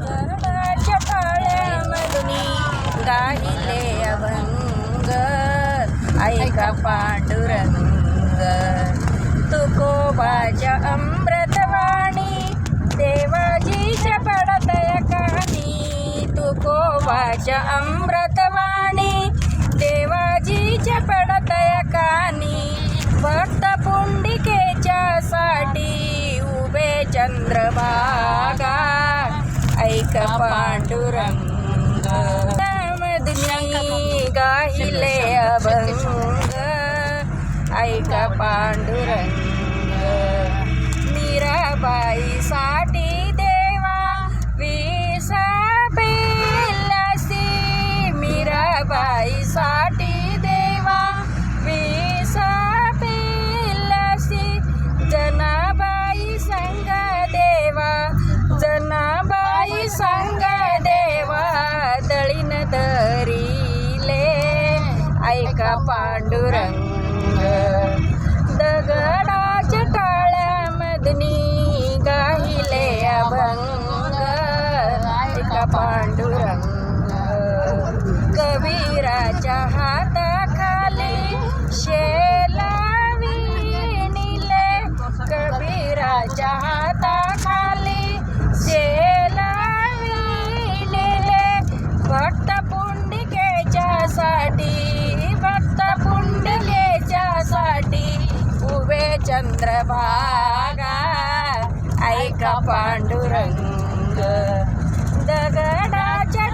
दगडाच्या काळ्यामधुनी गाहिले अभंग ऐका पांडुरंग तुकोबाच्या अमृतवाणी देवाजीच्या पडतय कानी तुकोबाच्या अमृतवाणी देवाजीच्या पडतय कानी भक्त पुंडिकेच्या साठी उभे चंद्रभागा ऐक पांडुरंग मधुनी गाहिले अभंग ऐक पांडुरंग मीराबाई साठी देवा विष पेलसी मीराबाई साठी देवा विष पेलसी जनाबाई संग देवा जनाबाई संग देवा दळीन धरिले ऐका पांडुरंग दगडाच्या टाळ्यामधनी गाहिले अभंग ऐका पांडुरंग कबीराच्या हाताखाली शेलाविणीले कबीराच्या हाताखाली शेलाविणीले भक्त पुंडिकेच्या साठी भक्त पुंडिकेच्या साठी उभे चंद्रभागा ऐका पांडुरंग दगडाच्या